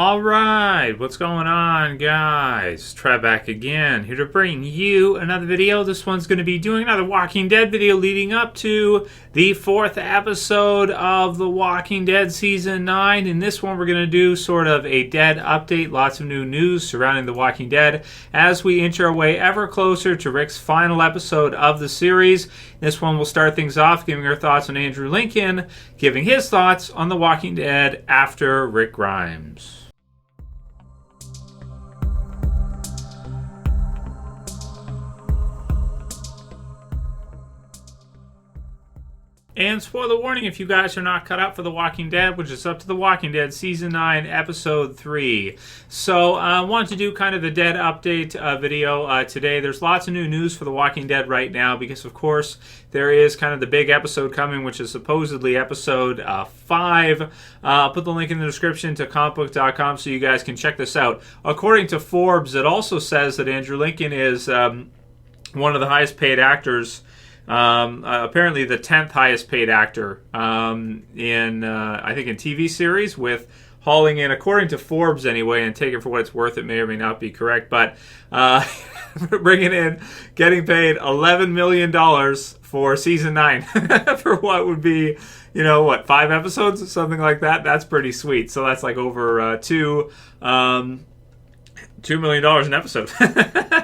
Alright, what's going on, guys? Trev back again, here to bring you another video. This one's going to be doing another Walking Dead video leading up to the 4th episode of The Walking Dead Season 9. In this one, we're going to do sort of a dead update, lots of new news surrounding The Walking Dead as we inch our way ever closer to Rick's final episode of the series. This one will start things off giving our thoughts on Andrew Lincoln, giving his thoughts on The Walking Dead after Rick Grimes. And spoiler warning, if you guys are not cut up for The Walking Dead, which is up to The Walking Dead Season 9, Episode 3. So I wanted to do kind of a dead update video today. There's lots of new news for The Walking Dead right now because, of course, there is kind of the big episode coming, which is supposedly Episode 5. I'll put the link in the description to comicbook.com so you guys can check this out. According to Forbes, it also says that Andrew Lincoln is one of the highest paid actors, apparently the 10th highest paid actor in I think in TV series, with hauling in, according to Forbes anyway, and take it for what it's worth, it may or may not be correct, but bringing in, getting paid $11 million for season 9 for what would be, 5 episodes, something like that. That's pretty sweet. So that's like over $2 million an episode.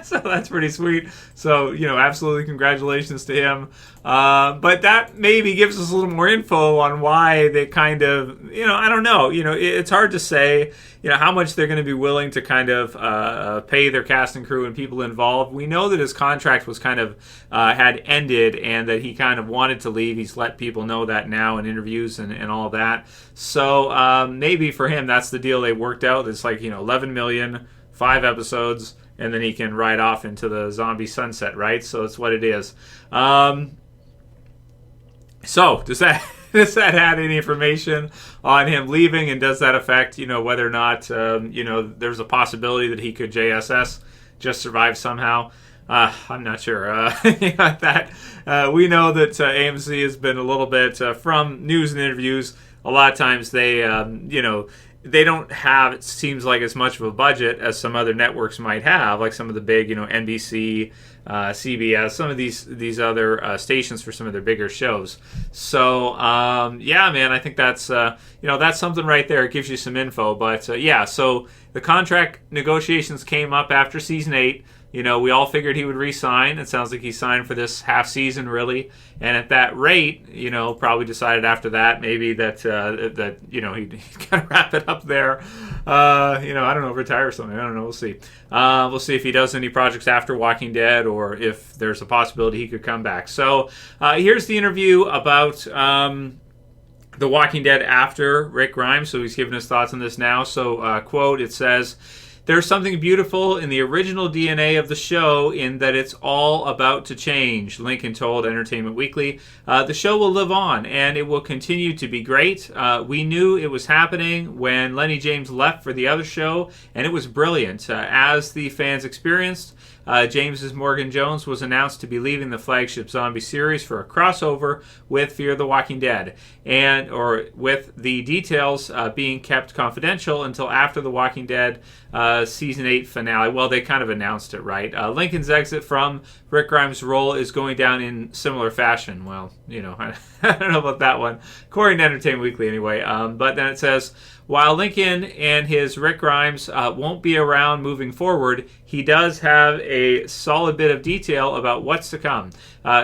So that's pretty sweet. So, absolutely congratulations to him. But that maybe gives us a little more info on why they kind of, I don't know. It's hard to say, how much they're going to be willing to kind of pay their cast and crew and people involved. We know that his contract was kind of had ended and that he kind of wanted to leave. He's let people know that now in interviews and all that. So maybe for him, that's the deal they worked out. It's like, 11 million, 5 episodes, and then he can ride off into the zombie sunset, right? So that's what it is. So does that add any information on him leaving, and does that affect, whether or not, there's a possibility that he could JSS, just survive somehow? I'm not sure. That we know that AMC has been a little bit, from news and interviews, a lot of times they, they don't have, it seems like, as much of a budget as some other networks might have, like some of the big, NBC, CBS, some of these other stations for some of their bigger shows. So, yeah, man, I think that's, that's something right there. It gives you some info. But, yeah, so the contract negotiations came up after Season 8. We all figured he would re-sign. It sounds like he signed for this half season, really. And at that rate, probably decided after that maybe that he'd kind of wrap it up there. I don't know, retire or something. I don't know. We'll see. We'll see if he does any projects after Walking Dead or if there's a possibility he could come back. So here's the interview about The Walking Dead after Rick Grimes. So he's giving his thoughts on this now. So, quote, it says, "There's something beautiful in the original DNA of the show in that it's all about to change," Lincoln told Entertainment Weekly. "The show will live on, and it will continue to be great. We knew it was happening when Lennie James left for the other show, and it was brilliant. As the fans experienced, James's Morgan Jones was announced to be leaving the flagship zombie series for a crossover with Fear the Walking Dead, or with the details being kept confidential until after the Walking Dead Season 8 finale." Well, they kind of announced it, right? Lincoln's exit from Rick Grimes' role is going down in similar fashion. Well, I don't know about that one, according to Entertainment Weekly anyway. But then it says, "While Lincoln and his Rick Grimes won't be around moving forward, he does have a solid bit of detail about what's to come,"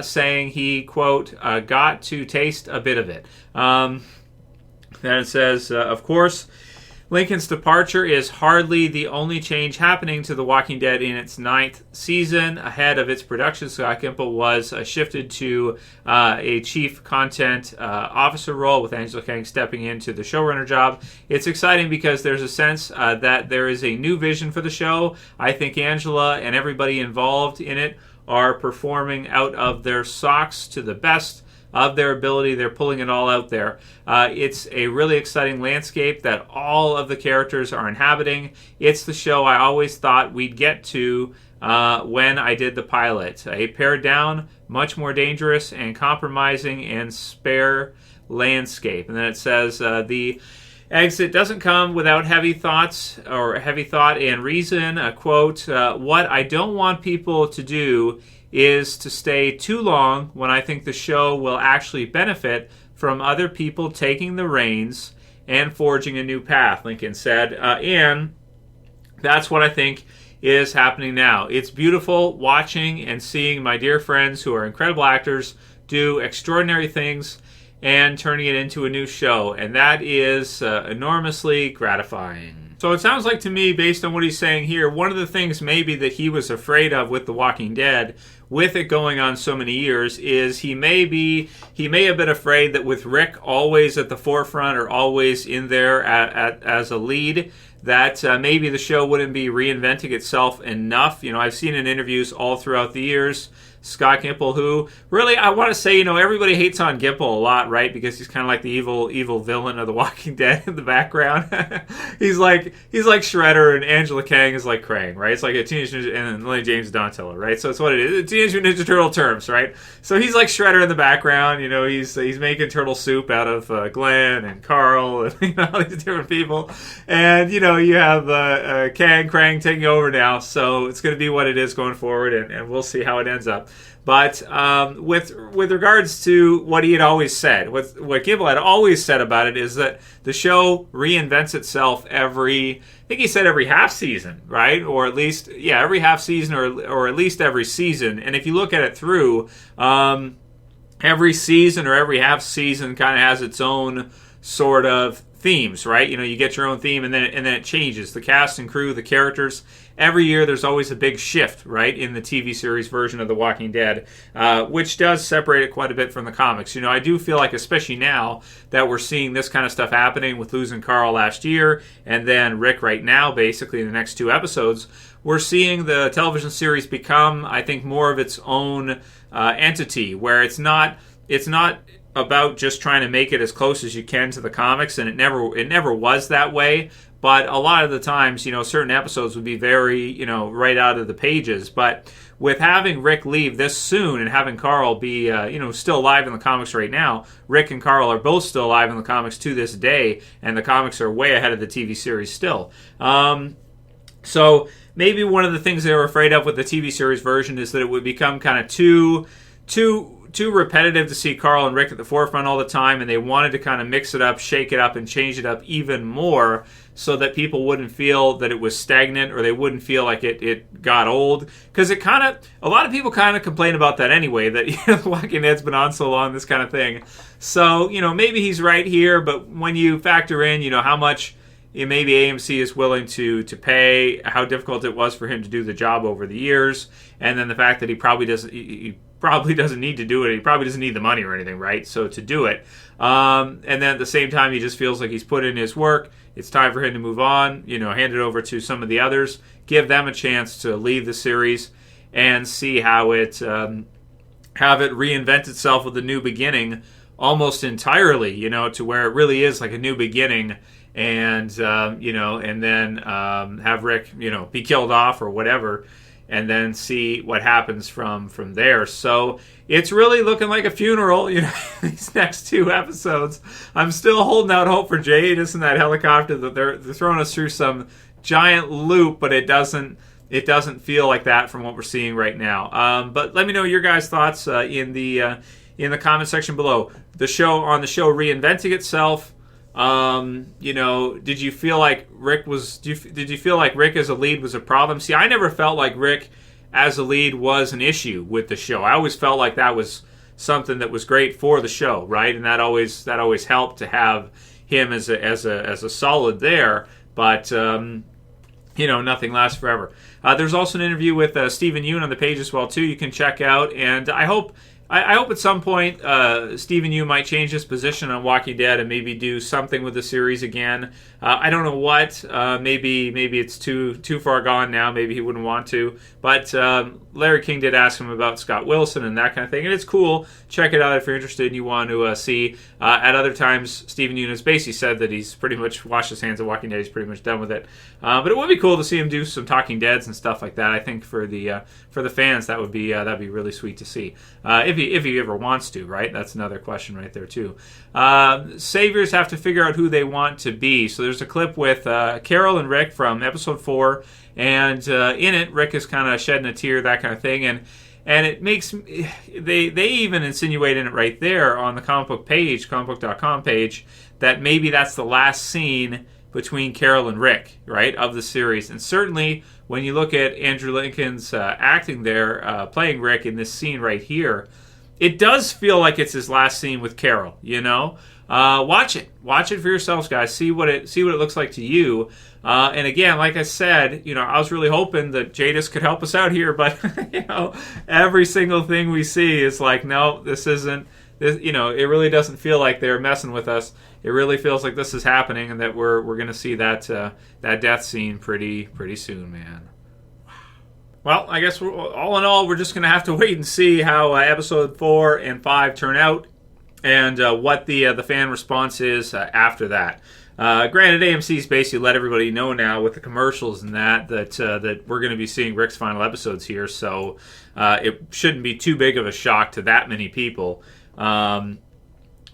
saying he, quote, "got to taste a bit of it." Then it says, of course, Lincoln's departure is hardly the only change happening to The Walking Dead in its 9th season. Ahead of its production, Scott Gimple was shifted to a chief content officer role, with Angela Kang stepping into the showrunner job. It's exciting because there's a sense that there is a new vision for the show. I think Angela and everybody involved in it are performing out of their socks to the best of their ability. They're pulling it all out there. It's a really exciting landscape that all of the characters are inhabiting. It's the show I always thought we'd get to when I did the pilot. A pared down, much more dangerous and compromising and spare landscape. And then it says, the Exit doesn't come without heavy thoughts or heavy thought and reason. Quote, what I don't want people to do is to stay too long when I think the show will actually benefit from other people taking the reins and forging a new path, Lincoln said. And that's what I think is happening now. It's beautiful watching and seeing my dear friends who are incredible actors do extraordinary things and turning it into a new show. And that is enormously gratifying. So it sounds like to me, based on what he's saying here, one of the things maybe that he was afraid of with The Walking Dead, with it going on so many years, is he may have been afraid that with Rick always at the forefront or always in there as a lead, that maybe the show wouldn't be reinventing itself enough. You know, I've seen in interviews all throughout the years, Scott Gimple, who really, I want to say, you know, everybody hates on Gimple a lot, right? Because he's kind of like the evil villain of The Walking Dead in the background. he's like Shredder, and Angela Kang is like Krang, right? It's like a Teenage Ninja, and Lennie James Donatello, right? So it's what it is. Teenage Ninja Turtle terms, right? So he's like Shredder in the background. You know, he's making turtle soup out of Glenn and Carl and, you know, all these different people. And, you know, you have Krang taking over now. So it's going to be what it is going forward, and we'll see how it ends up. But with regards to what he had always said, what Gimple had always said about it is that the show reinvents itself every half season, right? Or at least, every half season or at least every season. And if you look at it through, every season or every half season kind of has its own sort of themes, right? You know, you get your own theme, and then it changes. The cast and crew, the characters. Every year, there's always a big shift, right, in the TV series version of The Walking Dead, which does separate it quite a bit from the comics. You know, I do feel like, especially now that we're seeing this kind of stuff happening with losing Carl last year, and then Rick right now, basically in the next 2 episodes, we're seeing the television series become, I think, more of its own entity, where it's not about just trying to make it as close as you can to the comics, and it never was that way. But a lot of the times, you know, certain episodes would be very, you know, right out of the pages. But with having Rick leave this soon and having Carl be, still alive in the comics right now, Rick and Carl are both still alive in the comics to this day, and the comics are way ahead of the TV series still. So maybe one of the things they were afraid of with the TV series version is that it would become kind of too repetitive to see Carl and Rick at the forefront all the time, and they wanted to kind of mix it up, shake it up, and change it up even more so that people wouldn't feel that it was stagnant, or they wouldn't feel like it got old. Because a lot of people kind of complain about that anyway, that, you know, The Walking Dead's been on so long, this kind of thing. So, you know, maybe he's right here, but when you factor in, you know, how much maybe AMC is willing to pay, how difficult it was for him to do the job over the years, and then the fact that he probably doesn't need to do it. He probably doesn't need the money or anything, right? So to do it. And then at the same time, he just feels like he's put in his work. It's time for him to move on, you know, hand it over to some of the others, give them a chance to leave the series and see how it have it reinvent itself with a new beginning almost entirely, you know, to where it really is like a new beginning. And, and then have Rick, you know, be killed off or whatever, and then see what happens from there. So it's really looking like a funeral, you know, these next 2 episodes. I'm still holding out hope for Jadis in that helicopter, that they're throwing us through some giant loop, but it doesn't feel like that from what we're seeing right now. But let me know your guys' thoughts in the comment section below. The show reinventing itself. Did you feel like Rick did you feel like Rick as a lead was a problem? See, I never felt like Rick as a lead was an issue with the show. I always felt like that was something that was great for the show, right? And that always helped to have him as a solid there. But nothing lasts forever. There's also an interview with Stephen Yeun on the page as well too. You can check out, and I hope at some point Stephen Yeun might change his position on Walking Dead and maybe do something with the series again. I don't know what. Maybe it's too far gone now. Maybe he wouldn't want to. But Larry King did ask him about Scott Wilson and that kind of thing, and it's cool. Check it out if you're interested and you want to see. At other times, Stephen Yeun has basically said that he's pretty much washed his hands of Walking Dead. He's pretty much done with it. But it would be cool to see him do some Talking Deads and stuff like that. I think for the fans, that would be really sweet to see if he he ever wants to, right? That's another question right there too. Saviors have to figure out who they want to be. So there's a clip with Carol and Rick from episode 4, and in it, Rick is kind of shedding a tear, that kind of thing, and it makes they even insinuate in it right there on the comic book page, comicbook.com page, that maybe that's the last scene between Carol and Rick, right, of the series. And certainly when you look at Andrew Lincoln's acting there, playing Rick in this scene right here, it does feel like it's his last scene with Carol, you know? Watch it for yourselves, guys. See what it looks like to you. And again, like I said, you know, I was really hoping that Jadis could help us out here, but you know, every single thing we see is like, no, this isn't. This, you know, it really doesn't feel like they're messing with us. It really feels like this is happening, and that we're going to see that death scene pretty soon, man. Well, I guess all in all, we're just going to have to wait and see how episode 4 and 5 turn out, and what the fan response is after that. Granted, AMC's basically let everybody know now with the commercials and that we're going to be seeing Rick's final episodes here, so it shouldn't be too big of a shock to that many people.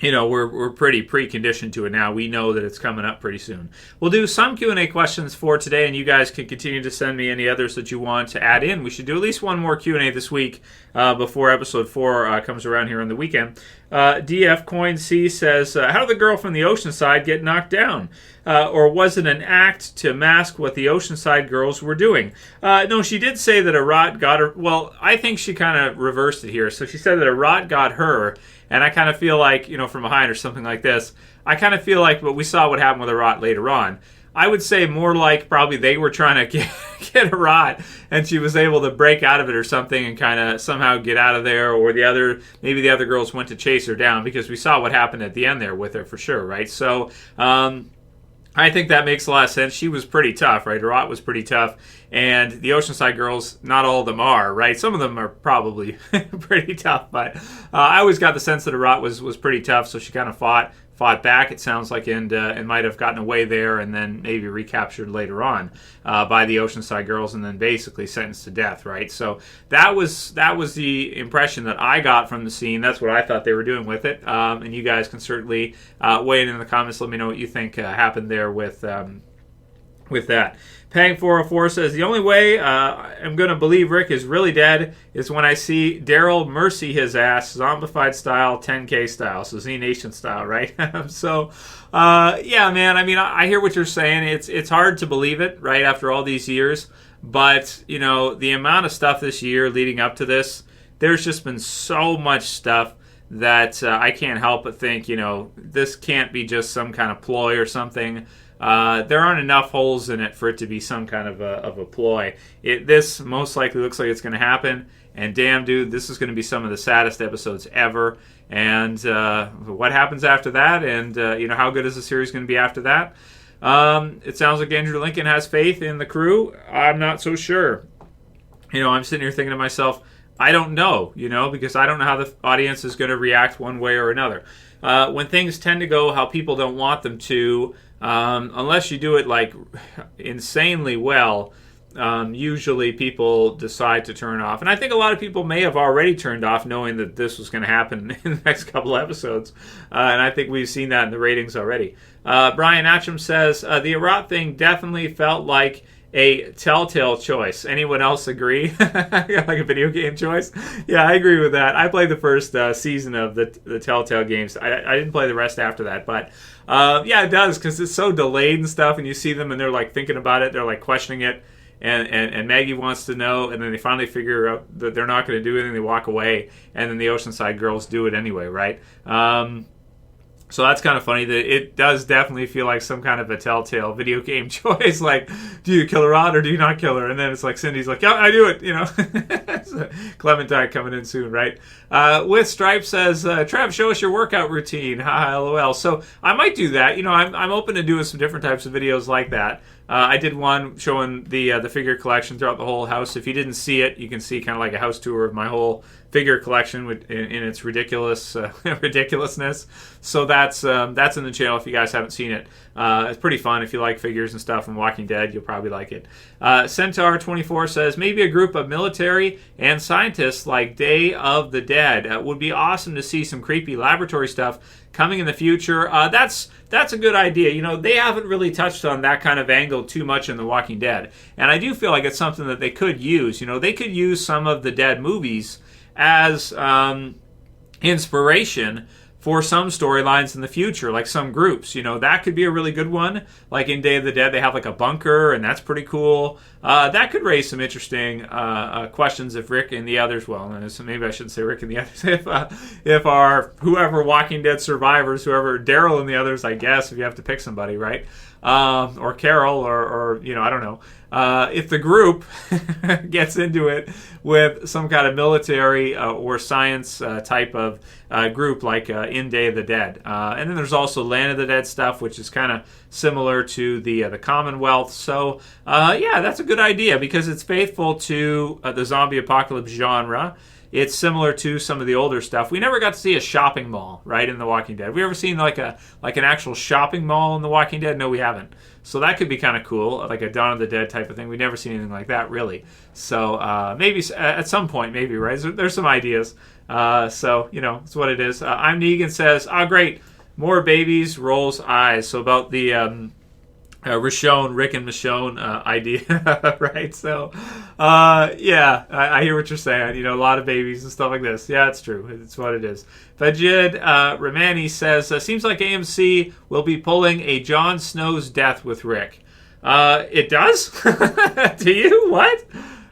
You know, we're pretty preconditioned to it now. We know that it's coming up pretty soon. We'll do some Q&A questions for today, and you guys can continue to send me any others that you want to add in. We should do at least one more Q&A this week before episode 4 comes around here on the weekend. DF Coin C says, how did the girl from the Oceanside get knocked down? Or was it an act to mask what the Oceanside girls were doing? No, she did say that a rot got her. Well, I think she kind of reversed it here. So she said that a rot got her, and I kind of feel like, you know, from behind or something like this, I kind of feel like, but we saw what happened with a rot later on. I would say more like probably they were trying to get a rot, and she was able to break out of it or something and kind of somehow get out of there, or maybe the other girls went to chase her down, because we saw what happened at the end there with her for sure, right? So, I think that makes a lot of sense. She was pretty tough, right? Rot was pretty tough. And the Oceanside girls, not all of them are, right? Some of them are probably pretty tough. But I always got the sense that Rot was pretty tough, so she kind of fought back, it sounds like, and might have gotten away there and then maybe recaptured later on by the Oceanside girls and then basically sentenced to death, right? So that was the impression that I got from the scene. That's what I thought they were doing with it. And you guys can certainly weigh in the comments. Let me know what you think happened there with that. Pang404 says, the only way I'm going to believe Rick is really dead is when I see Daryl mercy his ass, zombified style, 10K style, so Z Nation style, right? So, yeah, man, I mean, I hear what you're saying. It's hard to believe it, right, after all these years. But, you know, the amount of stuff this year leading up to this, there's just been so much stuff that I can't help but think, you know, this can't be just some kind of ploy or something. There aren't enough holes in it for it to be some kind of a ploy. This most likely looks like it's going to happen, and damn, dude, this is going to be some of the saddest episodes ever. And what happens after that, and you know, how good is the series going to be after that? It sounds like Andrew Lincoln has faith in the crew. I'm not so sure. You know, I'm sitting here thinking to myself, I don't know, you know, because I don't know how the audience is going to react one way or another. When things tend to go how people don't want them to, unless you do it like insanely well, usually people decide to turn off. And I think a lot of people may have already turned off knowing that this was going to happen in the next couple episodes. And I think we've seen that in the ratings already. Brian Atcham says, the Arat thing definitely felt like a Telltale choice. Anyone else agree? Like a video game choice? Yeah, I agree with that. I played the first season of the Telltale games. I didn't play the rest after that, but yeah, it does, because it's so delayed and stuff, and you see them and they're like thinking about it, they're like questioning it, and Maggie wants to know, and then they finally figure out that they're not going to do anything, they walk away, and then the Oceanside girls do it anyway, right? So that's kind of funny that it does definitely feel like some kind of a Telltale video game choice. Like, do you kill her out or do you not kill her? And then it's like Cindy's like, yeah, I do it, you know. So Clementine coming in soon, right? With Stripe says, Trav, show us your workout routine. Ha, LOL. So I might do that. You know, I'm open to doing some different types of videos like that. I did one showing the figure collection throughout the whole house. If you didn't see it, you can see kind of like a house tour of my whole figure collection in its ridiculousness. So that's in the channel if you guys haven't seen it. It's pretty fun if you like figures and stuff from Walking Dead. You'll probably like it. Centaur24 says, maybe a group of military and scientists like Day of the Dead. Would be awesome to see some creepy laboratory stuff coming in the future. That's a good idea. You know, they haven't really touched on that kind of angle too much in The Walking Dead. And I do feel like it's something that they could use. You know, they could use some of the Dead movies as inspiration for some storylines in the future, like some groups. You know, that could be a really good one. Like in Day of the Dead, they have like a bunker, and that's pretty cool. That could raise some interesting questions if Rick and the others, so maybe I shouldn't say Rick and the others, if our whoever Walking Dead survivors, whoever Daryl and the others, I guess, if you have to pick somebody, right? Or Carol, or you know, I don't know. If the group gets into it with some kind of military or science type of group, like in Day of the Dead, and then there's also Land of the Dead stuff, which is kind of similar to the Commonwealth. So yeah, that's a good idea because it's faithful to the zombie apocalypse genre. It's similar to some of the older stuff. We never got to see a shopping mall, right, in The Walking Dead. Have we ever seen like an actual shopping mall in The Walking Dead? No, we haven't. So that could be kind of cool, like a Dawn of the Dead type of thing. We've never seen anything like that, really. So maybe at some point, maybe, right? There's some ideas. So, you know, it's what it is. I'm Negan says, great. More babies, rolls eyes. So about the Rick and Michonne idea, right? So, yeah, I hear what you're saying. You know, a lot of babies and stuff like this. Yeah, it's true. It's what it is. Vajid Ramani says, seems like AMC will be pulling a Jon Snow's death with Rick. It does? To you? What?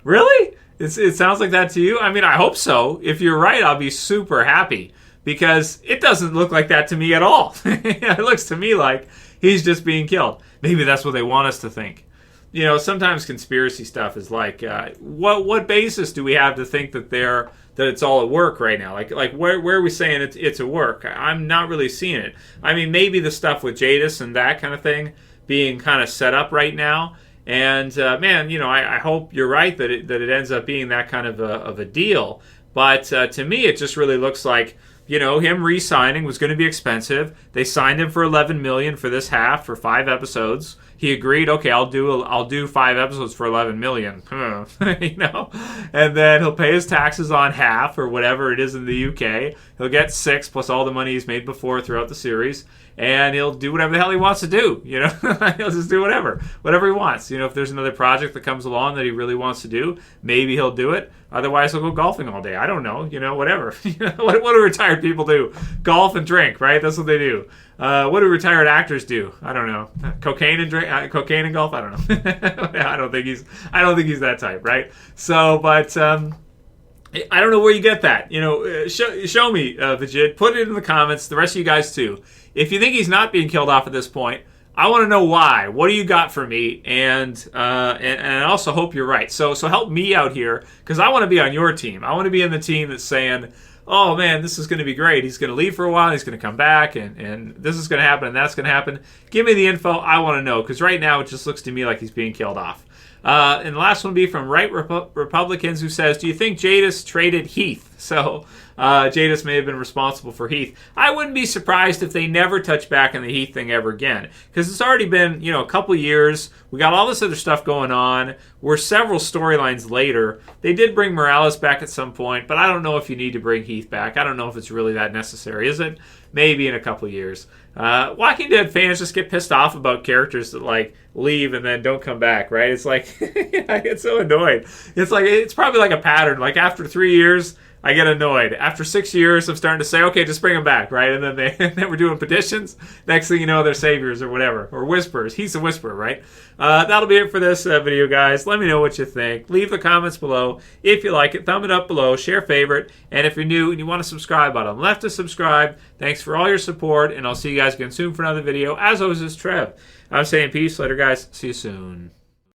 Really? It sounds like that to you? I mean, I hope so. If you're right, I'll be super happy because it doesn't look like that to me at all. It looks to me like he's just being killed. Maybe that's what they want us to think. You know, sometimes conspiracy stuff is like, what basis do we have to think that it's all at work right now? Like where are we saying it's at work? I'm not really seeing it. I mean, maybe the stuff with Jadis and that kind of thing being kind of set up right now. And man, you know, I hope you're right that it ends up being that kind of a deal. But to me, it just really looks like, you know, him re-signing was going to be expensive. They signed him for $11 million for this half for 5 episodes. He agreed, okay, I'll do 5 episodes for $11 million. You know, and then he'll pay his taxes on half or whatever it is in the UK. He'll get 6 plus all the money he's made before throughout the series, and he'll do whatever the hell he wants to do. You know, he'll just do whatever he wants. You know, if there's another project that comes along that he really wants to do, maybe he'll do it. Otherwise, he'll go golfing all day. I don't know. You know, whatever. What do retired people do? Golf and drink, right? That's what they do. What do retired actors do? I don't know. Cocaine and drink, cocaine and golf. I don't know. I don't think he's that type, right? So, but I don't know where you get that. You know, show me, Vijit. Put it in the comments. The rest of you guys too. If you think he's not being killed off at this point, I want to know why. What do you got for me? And I also hope you're right. So help me out here because I want to be on your team. I want to be in the team that's saying, oh man, this is going to be great. He's going to leave for a while. He's going to come back, and this is going to happen, and that's going to happen. Give me the info. I want to know because right now it just looks to me like he's being killed off. And the last one will be from Right Republicans, who says, do you think Jadis traded Heath? So Jadis may have been responsible for Heath. I wouldn't be surprised if they never touch back on the Heath thing ever again, because it's already been, you know, a couple years. We got all this other stuff going on. We're several storylines later. They did bring Morales back at some point, but I don't know if you need to bring Heath back. I don't know if it's really that necessary, is it? Maybe in a couple years. Walking Dead fans just get pissed off about characters that like leave and then don't come back, right? It's like I get so annoyed. It's probably like a pattern. Like after 3 years, I get annoyed. After 6 years, I'm starting to say, okay, just bring them back, right? And then we're doing petitions. Next thing you know, they're saviors or whatever, or whispers. He's a whisperer, right? That'll be it for this video, guys. Let me know what you think. Leave the comments below. If you like it, thumb it up below, share favorite, and if you're new and you want to subscribe, button left to subscribe. Thanks for all your support, and I'll see you guys again soon for another video. As always, this is Trev. I'm saying peace. Later, guys. See you soon.